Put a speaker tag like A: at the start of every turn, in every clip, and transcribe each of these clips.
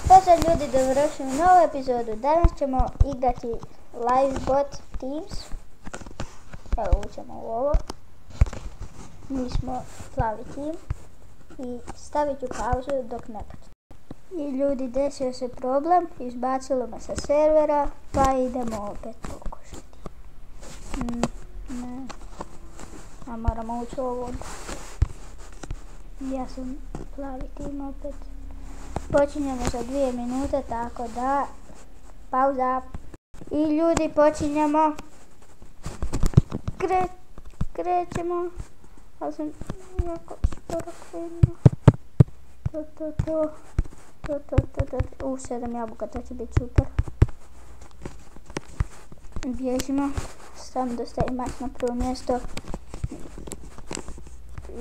A: Pozdrav ljudi, dobrodošli u novu epizodu. Danas ćemo igrati Livebot Teams. Evo uđemo u ovo. Mi smo plavi tim. I stavit ću pauzu dok ne počne. I ljudi, desio se problem, izbacilo me sa servera, pa idemo opet pokušati. Ne. A moramo ući u ovo. Ja sam plavi tim opet. Počinjemo za 2 minute, tako da pauza. I ljudi, počinjemo. Krećemo. Ali sam jako sporo krenuo. To. 7 jabuka, to će biti super. Bježimo. Sam da stavim mač na prvo mjesto.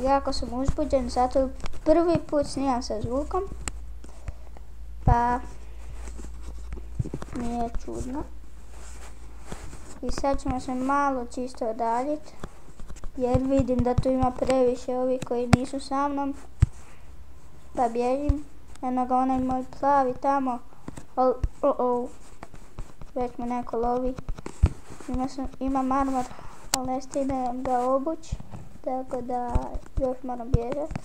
A: Jako sam uzbuđen, zato prvi put snimam sa zvukom. Pa nije čudno. I sad ćemo se malo čisto odaljiti, jer vidim da tu ima previše ovih koji nisu sa mnom. Pa bježim. Eno ga onaj moj plavi tamo. Već me neko lovi. Imam armor, ali ne stignem ga obući. Tako da još moram bježati.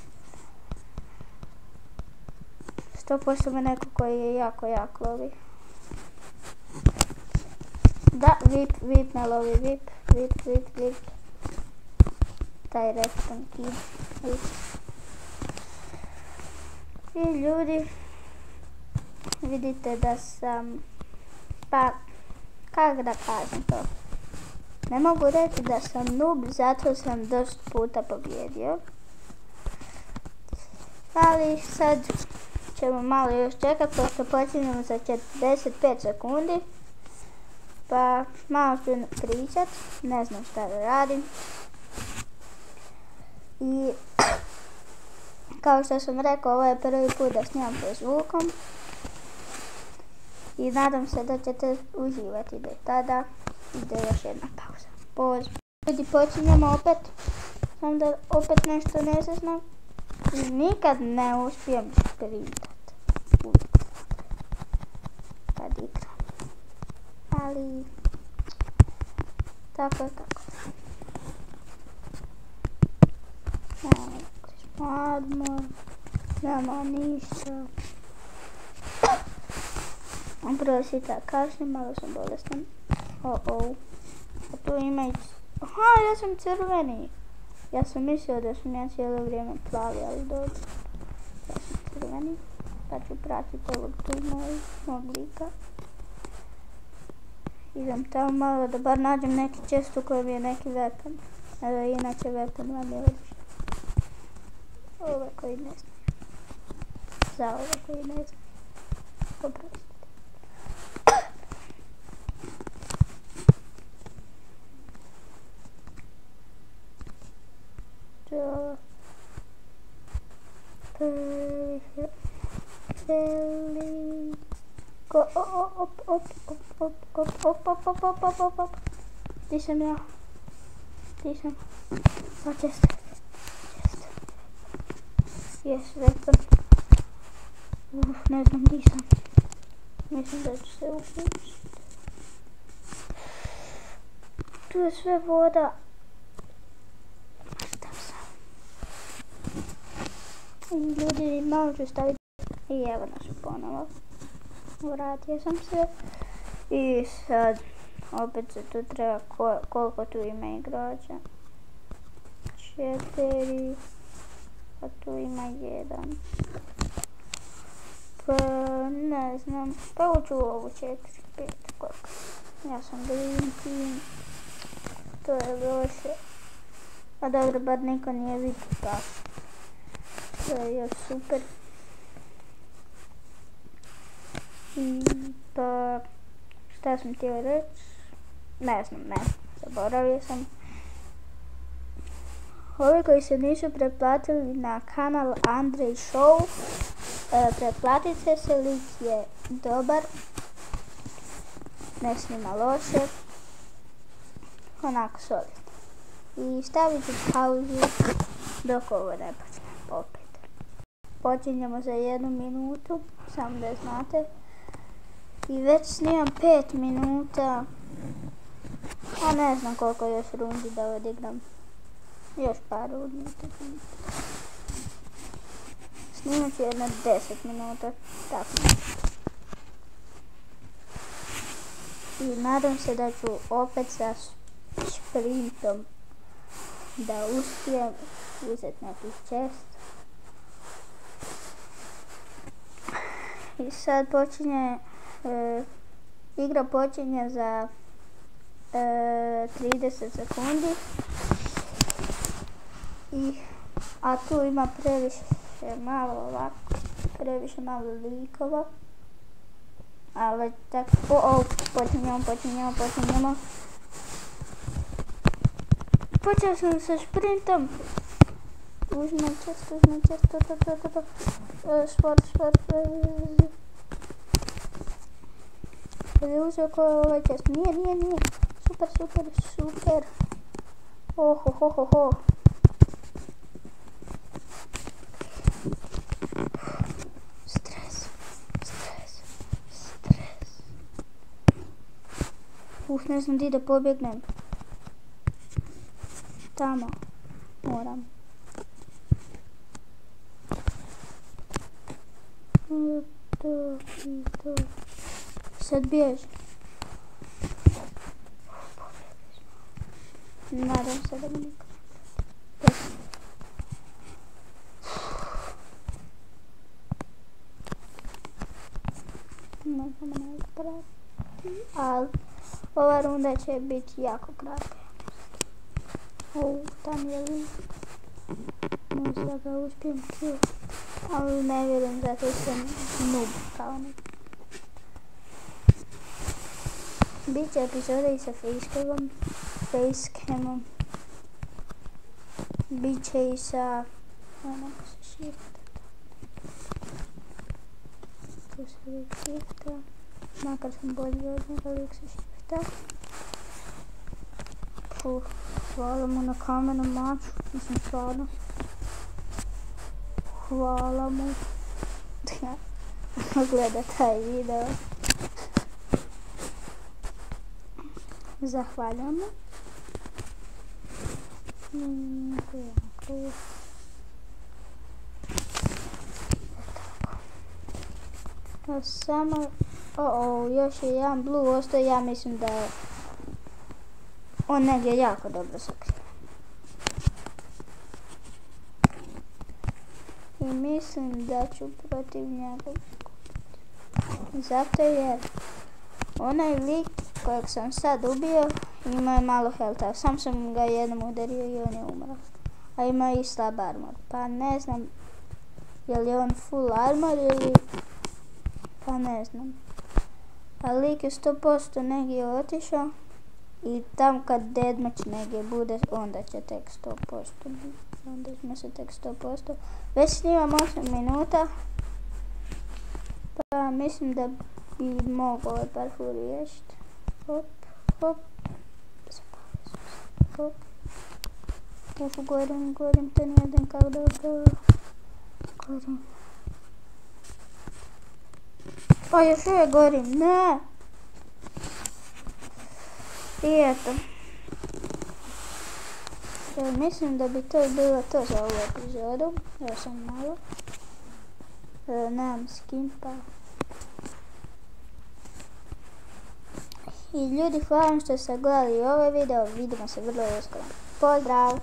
A: 100% me neko koji je jako lovi. Da, VIP me lovi, VIP. Taj respawn kid. I ljudi, vidite da sam, pa kako da kažem to, ne mogu reći da sam noob, zato sam dosta puta pobjedio. Ali sad ćemo malo još čekati, pošto počinjemo za 45 sekundi. Pa malo ću pričat, ne znam šta da radim. I kao što sam rekao, ovo je prvi put da snimam sa zvukom. I nadam se da ćete uživati do tada. Ide još jedna pauza. Poz. Ljudi, počinjemo opet. Sam da opet nešto ne znam. I nikad ne uspijem sprintat. Kad igram. Ali tako je kako. Admor. Nema ništa. Prvo si tako kašnim, malo sam bolestan. A tu ima i... Aha, ja sam crveni. Ja sam mislio da sam ja cijelo vrijeme plavi, ali dobro. Ja sam crveni. Pa ću pratiti ovog tu mog lika. Idem tamo malo da bar nađem neki chest u kojem je neki weapon. Evo, inače weapon vam je već. Ove koji ne znaju. Za ove koji ne znaju. Oprostite. Op. Di sam ja. O, chest. Yes, weapon. Ne znam di sam. Mislim da ću se uključiti. Tu je sve voda. Šta sam? I ljudi, malo ću staviti. I evo nas ponovo. Vratio sam se. I sad opet se tu treba koliko tu ima igrača. 4. A tu ima 1. Pa ne znam. Pa uću u ovu 4, 5, koliko. Ja sam green team. To je loše. A dobro, bar niko nije vidio tako. To je još super. I pa šta sam htio reći? Ne znam, zaboravio sam. Ovi koji se nisu pretplatili na kanal Andrej Show, pretplatite se, lik je dobar, ne snima loše, onako solidno. I stavit ću pauzu dok ovo ne počne opet. počinjemo za 1 minutu, samo da znate. I već snimam 5 minuta, a ne znam koliko još rundi da odigram. Još par rundi. Snimat ću jedno 10 minuta, tako. I nadam se da ću opet sa sprintom da uspijem uzeti neki chest. I sad počinje, igra počinje za 30 sekundi. A tu ima previše malo likova. Ali tako, počinjemo. Počeo sam sa sprintom. Uzmem čest, sport. Je uzeo ko ovaj čest? Nije. Super. Ho. Stres. Ne znam di da pobjegnem. Tamo. Moram. To. Sad bježi. Nadam se da mi nikad. Možemo ne isprati. Ali ova runda će biti jako kratka. Tam je lik. Možda ga uspijem kill. Ali ne vjerujem zato sam noob kao neki. Biće epizode i sa facecamom. Biće i sa... Onako se shifta. Tu se lik shifta. Makar sam bolji od njega, lik se shifta. Hvala mu na kamenom maču. Mislim stvarno. Hvala mu. Gleda taj video. Zahvaljujemo. Samo... još je jedan blue ostao. Ja mislim da je on negdje jako dobro sakrio. I mislim da ću protiv njega. Zato jer onaj lik kojeg sam sad ubio ima je malo healtha. Sam sam ga jednom udario i on je umro. A ima i slab armor. Pa ne znam je li on full armor ili... Pa ne znam. A lik je 100% negdje otišao. I tam kad deathmatch negdje bude, onda će tek 100% biti. Onda smo se tek 100%. Već snimam 8 minuta. Pa mislim da bi mogao ovaj parkour riješiti. Hop. Hop. Gorim, to nije jedan kako dobro. Gorim. Pa još uvijek gorim, ne! I eto. Mislim da bi to bilo to za ovu epizodu. Još sam malo. Nemam skin pa. I ljudi, hvala što ste gledali ovaj video. Vidimo se vrlo uskoro. Pozdrav!